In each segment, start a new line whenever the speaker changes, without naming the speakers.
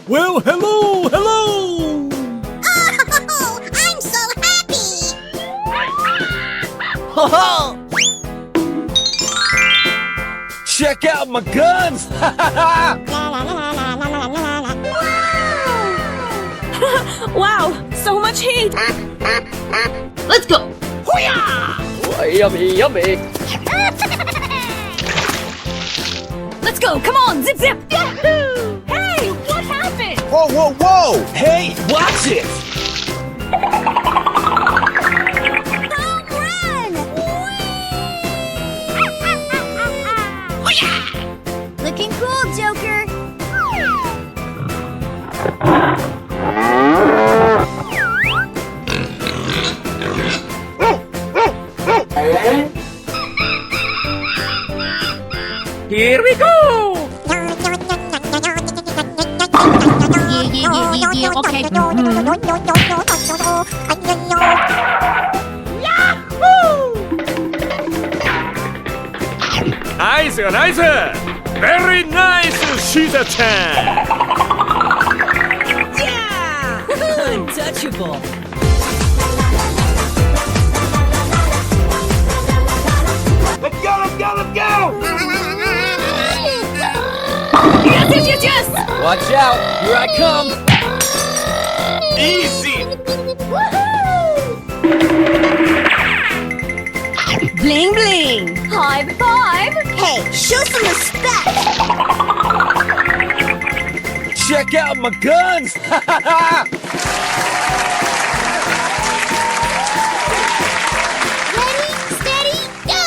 Well, hello, hello!
Oh, I'm so happy!
Ha ha! Check out my guns!
Wow, so much heat!
Let's go!
Oh, yummy, yummy!
Let's go! Come on! Zip zip! Yahoo! Hey, what happened?
Whoa, whoa, whoa! Hey, watch it!
Home run! Looking cool, Joker!
Here we go!
Yeah, okay.
Nice, nice! Very nice, Shiza-chan!
Yeah! Untouchable!
Let's go, let's go, let's go!
Yes, yes, yes, yes!
Watch out, here I come! Easy!
Bling bling! High five!
Hey, show some respect!
Check out my guns!
Ready, steady, go!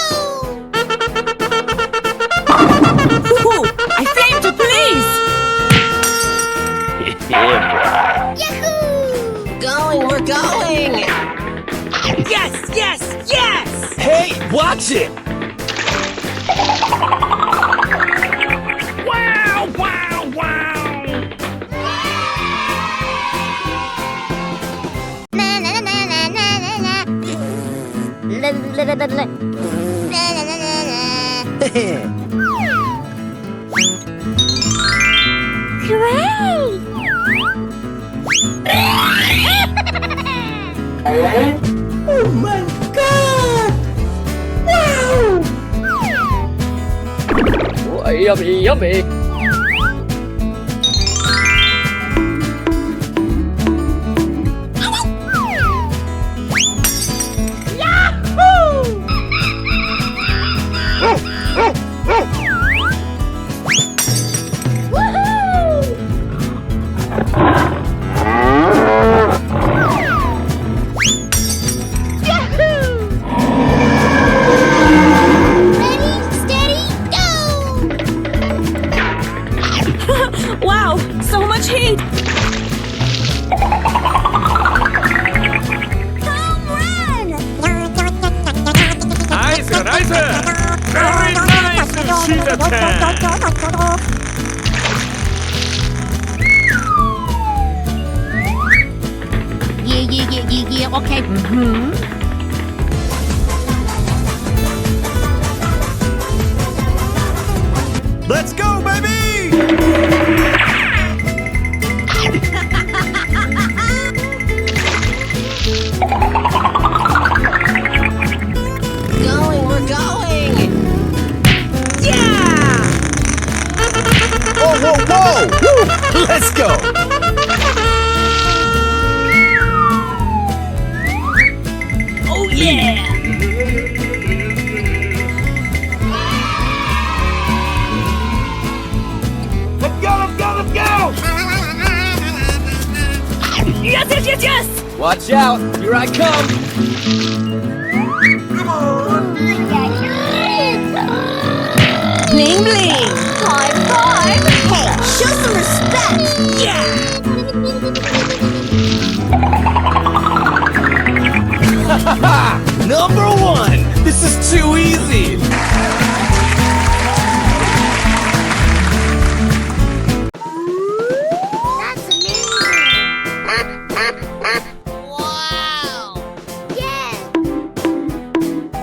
Ooh, I flame to police!
Yahoo!
Going, we're going!
Yes, yes, yes!
Hey, watch it! Wow, wow, wow!
Na na na na na na na. La la la la la. Na na na na na. Hooray!
Oh my god! Wow! Oh, yummy, yummy!
Ready, steady, go!
Wow, so much heat!
Home run!
Nice, nice! Very nice, Shiza-chan!
Yeah, okay.
Let's go, baby!
Going, we're going!
Yeah!
Whoa, whoa, whoa! Woo! Let's go!
Oh yeah!
Let's go, let's go, let's go!
Yes, yes, yes, yes!
Watch out, here I come! Come on!
Bling bling! High five!
Hey, show some respect!
Yeah!
Number one! This is too easy!
That's amazing! Wow! Yeah!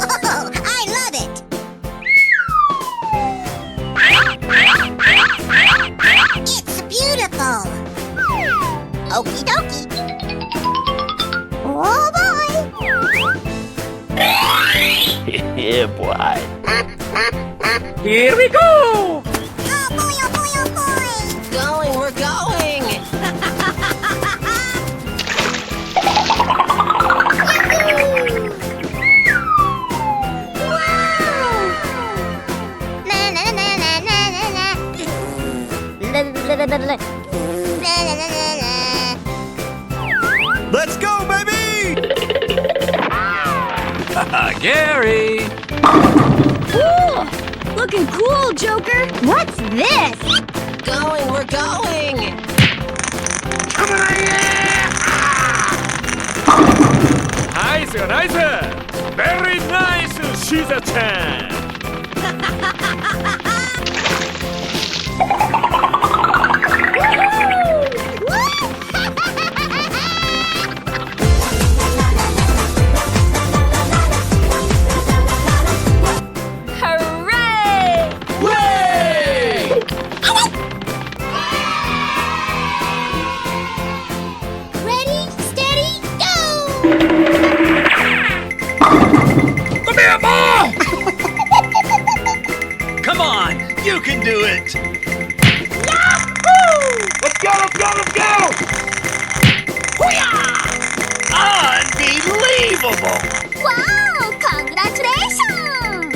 Oh, I love it! It's beautiful! Okie dokie. Oh boy.
Yeah, boy.
Here we go!
Oh boy, oh boy, oh boy.
Going, we're going!
Na na na na na na na. La la la la la. Na na na na na.
Let's go, baby!
Gary!
Cool! Looking cool, Joker!
What's this?
Going, we're going!
Nice, nice! Very nice, Shiza-chan!
Hooray!
Ready, steady, go!
Come here, ball! Come on, you can do it! Let's go, let's go, let's go! Hoo-yah! Unbelievable!
Wow! Congratulations!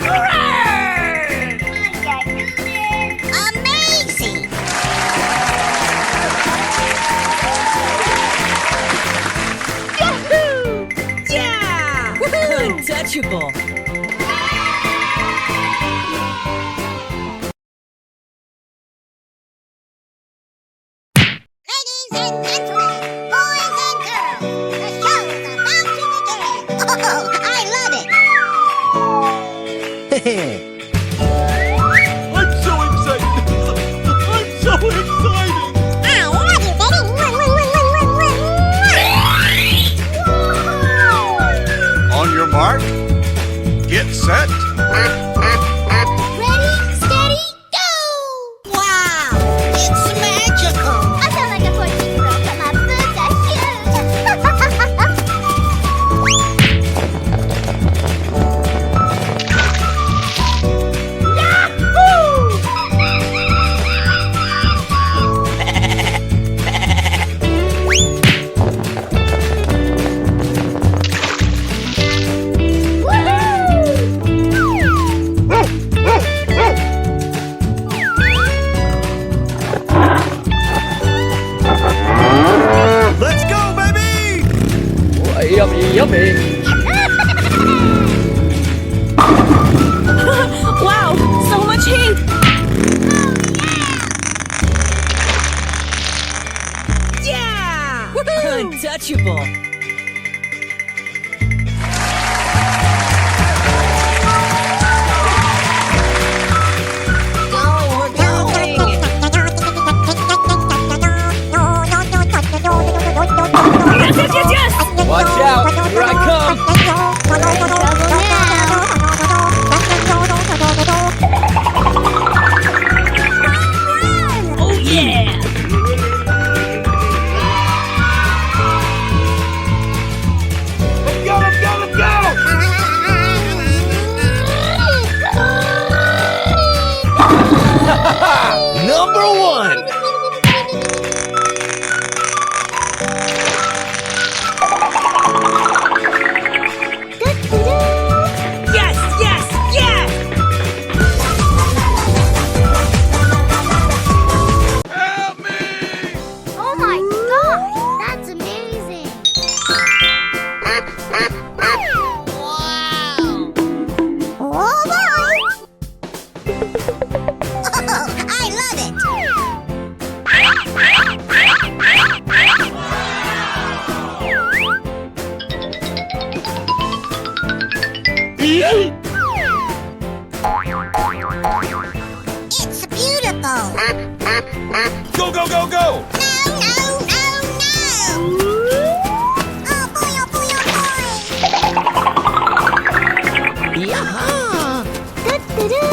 Hooray!
Amazing!
Yeah! Untouchable!
Ladies and gentlemen, boys and girls, the show is about to begin. Oh, I love it!
I'm so excited! I'm so excited!
I love you, baby!
On your mark, get set.
Ready, steady, go! Wow! It's magical! I sound like a 14-year-old, but my boots are
Let's go, baby!
Yummy, yummy!
Wow, so much heat!
Yeah! Untouchable! Going, we're going!
Yes, yes, yes, yes!
Watch out, here I come!
Oh yeah!
Let's go, let's go, let's go!
Number one!
Yes, yes, yes!
Help me!
Oh my gosh, that's amazing! Wow! Oh boy! Oh, I love it! It's beautiful!
Go, go, go, go!
No, no, no, no! Oh boy, oh boy, oh boy!
Yeah!
Da-da-da.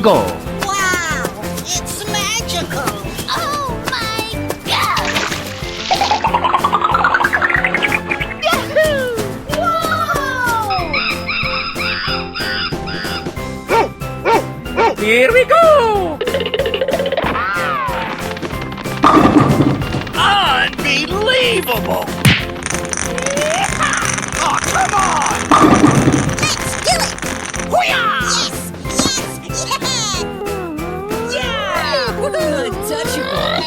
go!
Wow, it's magical. Oh my god. Yahoo! Whoa!
Here we go! Unbelievable! Oh, come on!
Let's do it.
Hoo-yah!
Yes,
Yeah! Untouchable.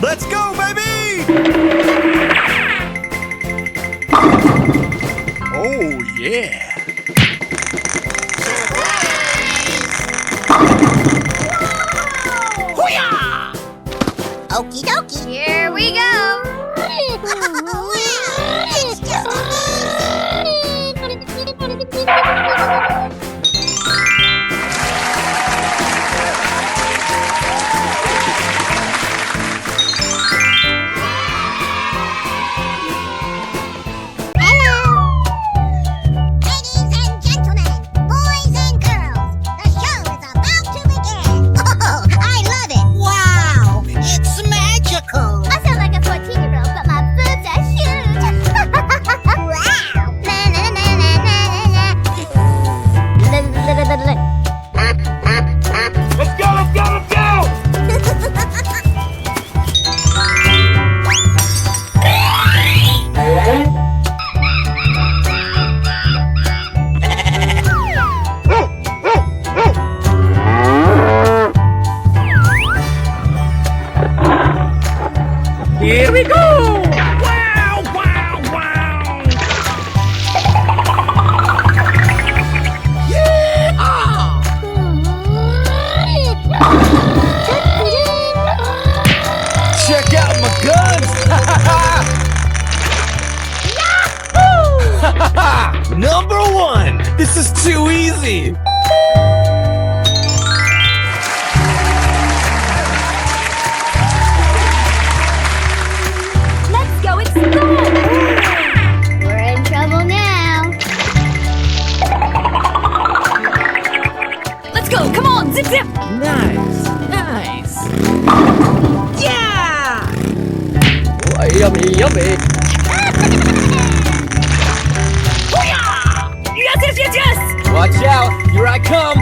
Let's go, baby! Oh, yeah!
Okie dokie. Here we go. Wow, it's just Hello. Ladies and gentlemen, boys and girls, the show is about to begin. Oh, I love it. Wow, it's magical. I sound like a 14-year-old, but my boobs are huge. Wow. Na na na na na na.
Let's go, let's go, let's go! Here we go! Wow, wow, wow!
Check out my guns! Yahoo! Number one! This is too easy!
Let's go explore!
We're in trouble now.
Let's go! Come on! Zip zip!
Nice, nice. Yeah!
Yummy, yummy!
Yes, yes, yes, yes!
Watch out! Here I come!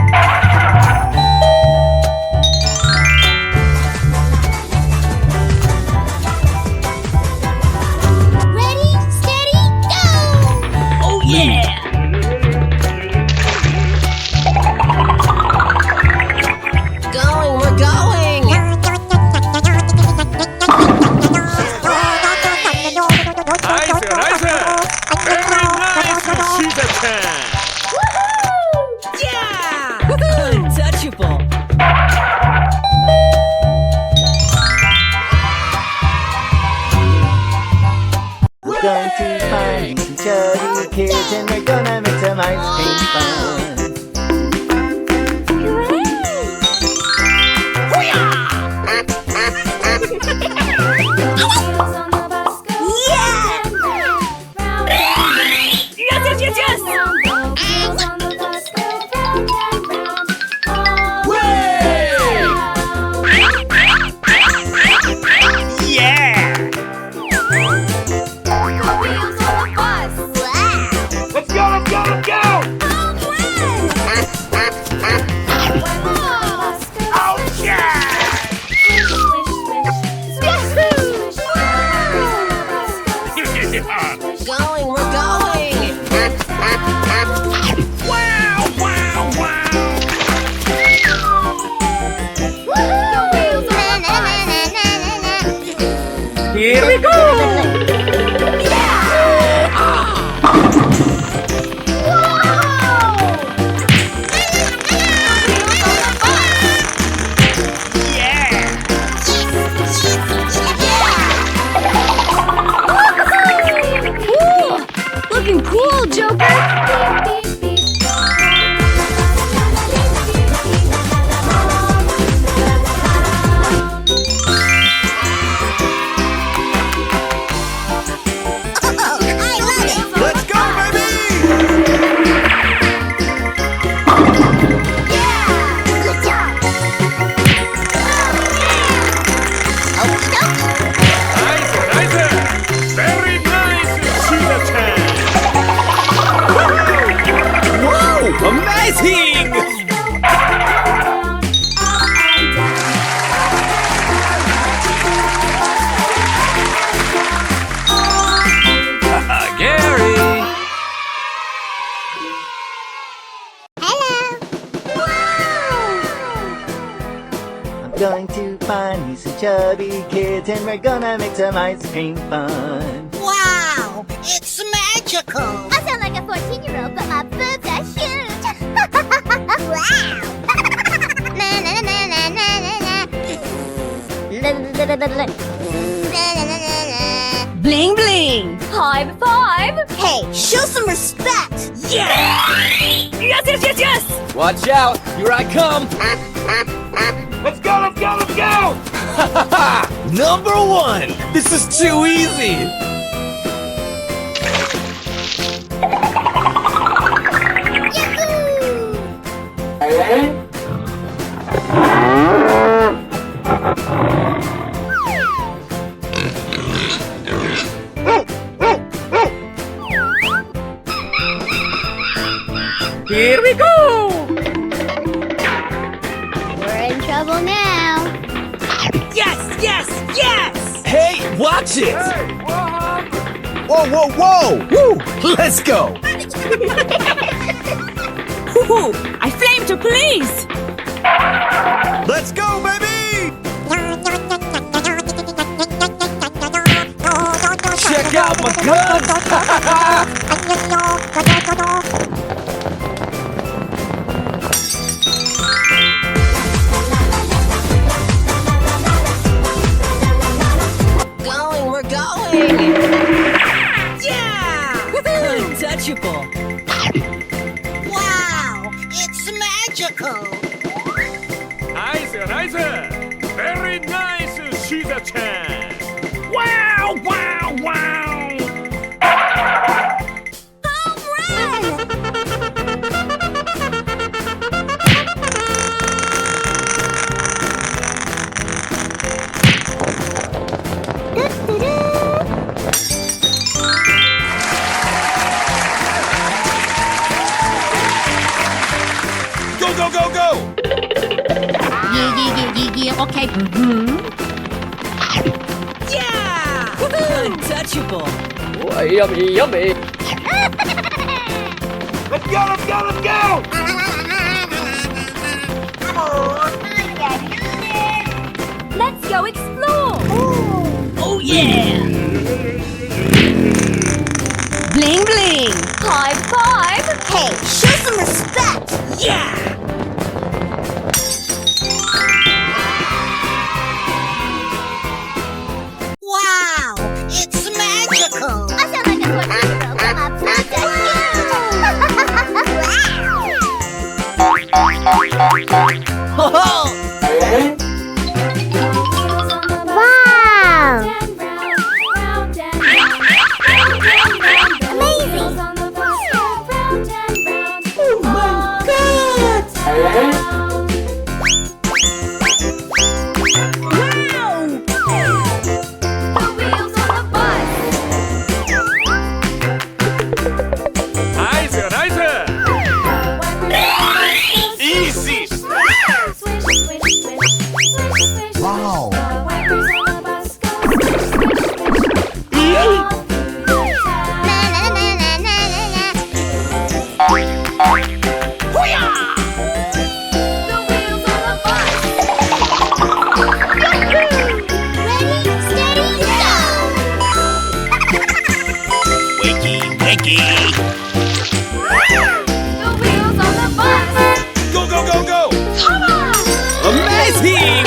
Ready, steady, go!
Oh yeah! Going, we're going!
Nice, very nice, Rashida-chan!
Yeah! Untouchable.
We're going to find some chubby kids and we're gonna make some ice cream fun.
Yes, yes, yes, yes!
Yeah! Let's go, let's go, let's go! Oh, yeah!
Going, we're going!
Wow, wow, wow! Here we go! Yeah!
Looking cool, Joker!
going to find me some chubby kids and we're gonna make some ice cream fun.
Wow, it's magical. I sound like a 14-year-old, but my boobs are huge. Wow. Na na na na na na na.
Bling bling. High five.
Hey, show some respect.
Yes.
Watch out! Here I come! Let's go! Let's go! Let's go! Number one! This is too easy! Here we go!
We're in trouble now.
Yes!
Hey, watch it!
Whoa, whoa, whoa!
Woo! Let's go!
Hoo-hoo. I flame to police.
Let's go, baby!
Check out my guns!
We're going! Yeah! Untouchable!
Wow, it's magical.
Nice! Very nice, Shiza-chan! Wow! Go!
Yeah. Okay.
Yeah! Untouchable!
Yummy! Let's go!
Let's go explore.
Oh yeah!
Bling bling. High five.
Hey, show some respect.
Yeah!
Wow, it's magical. I sound like a 14-year-old, but my boobs are huge.
Ho-ho!
Wow.
Easy!
Wow!
Go! Amazing!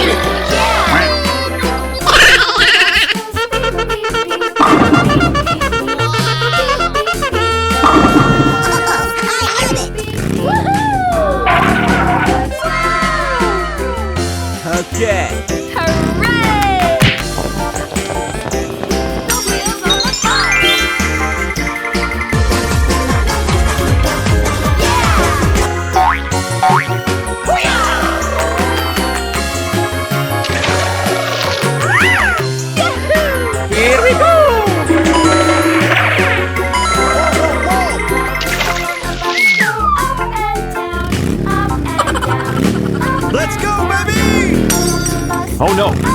Okay.
Hooray! The wheels on the
Here we go!
Let's go, baby!
Oh no!